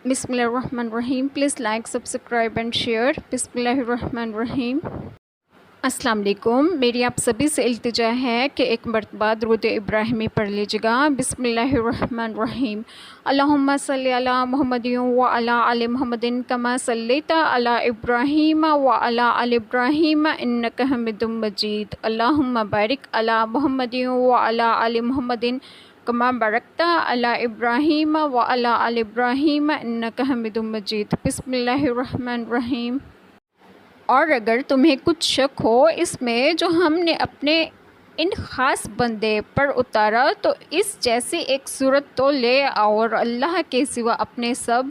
بسم اللہ الرحمن الرحیم. Please like subscribe and share. بسم اللہ الرحمن الرحیم. السلام علیکم. میری آپ سبھی سے التجا ہے کہ ایک مرتبہ درود ابراہیمی پڑھ لیجیے گا. بسم اللہ الرحمن الرحیم. اللہم صلی علی محمد وعلی آل محمد کما صلیت علی ابراہیم وعلی آل ابراہیم انک حمید مجید. اللہم بارک علی محمد وعلی آل محمد کما بارکت علی ابراہیم وعلی آل ابراہیم انک حمید مجید. بسم اللہ الرحمن الرحیم. اور اگر تمہیں کچھ شک ہو اس میں جو ہم نے اپنے ان خاص بندے پر اتارا تو اس جیسی ایک صورت تو لے آؤ اور اللہ کے سوا اپنے سب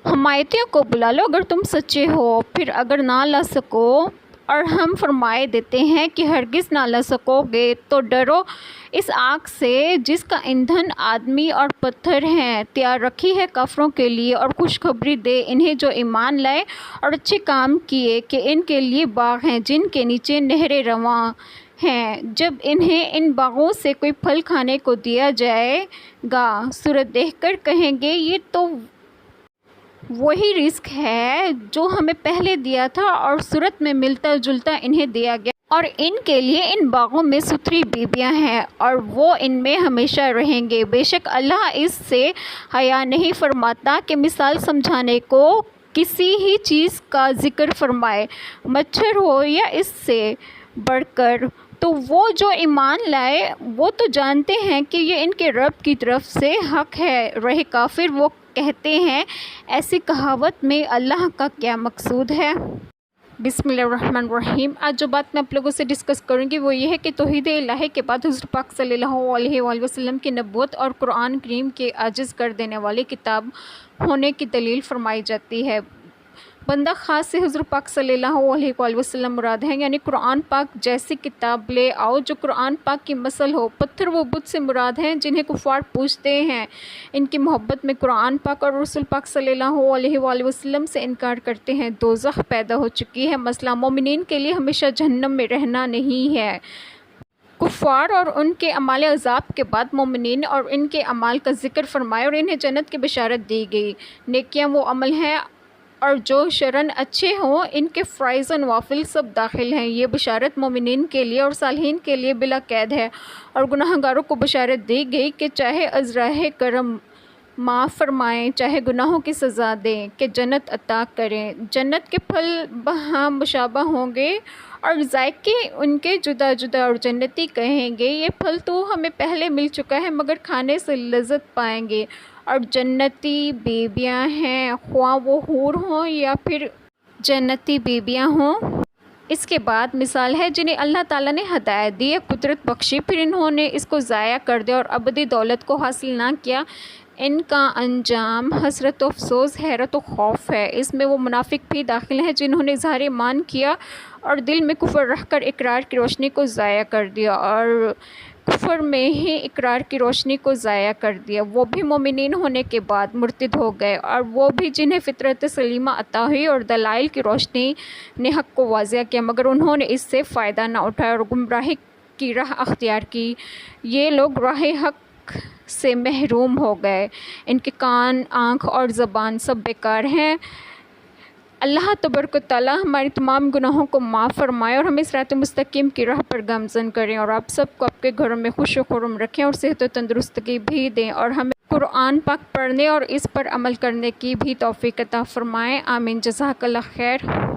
حمایتیوں کو بلا لو اگر تم سچے ہو. پھر اگر نہ لا سکو اور ہم فرمائے دیتے ہیں کہ ہرگز نہ لا سکو گے تو ڈرو اس آگ سے جس کا ایندھن آدمی اور پتھر ہیں. تیار رکھی ہے کافروں کے لیے اور خوشخبری دے انہیں جو ایمان لائے اور اچھے کام کیے کہ ان کے لیے باغ ہیں جن کے نیچے نہریں رواں ہیں. جب انہیں ان باغوں سے کوئی پھل کھانے کو دیا جائے گا صورت دیکھ کر کہیں گے یہ تو وہی رزق ہے جو ہمیں پہلے دیا تھا اور صورت میں ملتا جلتا انہیں دیا گیا اور ان کے لیے ان باغوں میں ستھری بیویاں ہیں اور وہ ان میں ہمیشہ رہیں گے. بے شک اللہ اس سے حیا نہیں فرماتا کہ مثال سمجھانے کو کسی ہی چیز کا ذکر فرمائے مچھر ہو یا اس سے بڑھ کر. تو وہ جو ایمان لائے وہ تو جانتے ہیں کہ یہ ان کے رب کی طرف سے حق ہے. رہے کافر وہ کہتے ہیں ایسی کہاوت میں اللہ کا کیا مقصود ہے. بسم اللہ الرحمن الرحیم. آج جو بات میں آپ لوگوں سے ڈسکس کروں گی وہ یہ ہے کہ توحید الہی کے بعد حضور پاک صلی اللہ علیہ وآلہ وسلم کی نبوت اور قرآن کریم کے عاجز کر دینے والی کتاب ہونے کی دلیل فرمائی جاتی ہے. بندہ خاص سے حضور پاک صلی اللہ علیہ وآلہ وسلم مراد ہیں یعنی قرآن پاک جیسی کتاب لے آؤ جو قرآن پاک کی مثل ہو. پتھر و بت سے مراد ہیں جنہیں کفار پوجتے ہیں. ان کی محبت میں قرآن پاک اور رسول پاک صلی اللہ علیہ وآلہ وسلم سے انکار کرتے ہیں. دوزخ پیدا ہو چکی ہے. مسئلہ مومنین کے لیے ہمیشہ جہنم میں رہنا نہیں ہے. کفار اور ان کے اعمال عذاب کے بعد مومنین اور ان کے اعمال کا ذکر فرمایا اور انہیں جنت کی بشارت دی گئی. نیکیاں وہ عمل ہیں اور جو شرعاً اچھے ہوں ان کے فرائض و نوافل سب داخل ہیں. یہ بشارت مومنین کے لیے اور صالحین کے لیے بلا قید ہے. اور گناہ گاروں کو بشارت دی گئی کہ چاہے از راہ کرم معاف فرمائیں چاہے گناہوں کی سزا دیں کہ جنت عطا کریں. جنت کے پھل بہم مشابہ ہوں گے اور ذائقے ان کے جدا جدا اور جنتی کہیں گے یہ پھل تو ہمیں پہلے مل چکا ہے مگر کھانے سے لذت پائیں گے. اور جنتی بیویاں ہیں خواہ وہ حور ہوں یا پھر جنتی بیویاں ہوں. اس کے بعد مثال ہے جنہیں اللہ تعالیٰ نے ہدایت دی قدرت بخشی پھر انہوں نے اس کو ضائع کر دیا اور ابدی دولت کو حاصل نہ کیا. ان کا انجام حسرت و افسوس حیرت و خوف ہے. اس میں وہ منافق بھی داخل ہیں جنہوں نے اظہار ایمان کیا اور دل میں کفر رکھ کر اقرار کی روشنی کو ضائع کر دیا اور کفر میں ہی اقرار کی روشنی کو ضائع کر دیا. وہ بھی مومنین ہونے کے بعد مرتد ہو گئے اور وہ بھی جنہیں فطرت سلیمہ عطا ہوئی اور دلائل کی روشنی نے حق کو واضح کیا مگر انہوں نے اس سے فائدہ نہ اٹھایا اور گمراہی کی راہ اختیار کی. یہ لوگ راہ حق سے محروم ہو گئے. ان کے کان آنکھ اور زبان سب بیکار ہیں. اللہ تبارک و تعالیٰ ہمارے تمام گناہوں کو معاف فرمائے اور ہمیں صراط مستقیم کی راہ پر گامزن کریں اور آپ سب کو آپ کے گھروں میں خوش و خرم رکھیں اور صحت و تندرستگی بھی دیں اور ہمیں قرآن پاک پڑھنے اور اس پر عمل کرنے کی بھی توفیق عطا فرمائیں. آمین. جزاک اللہ خیر.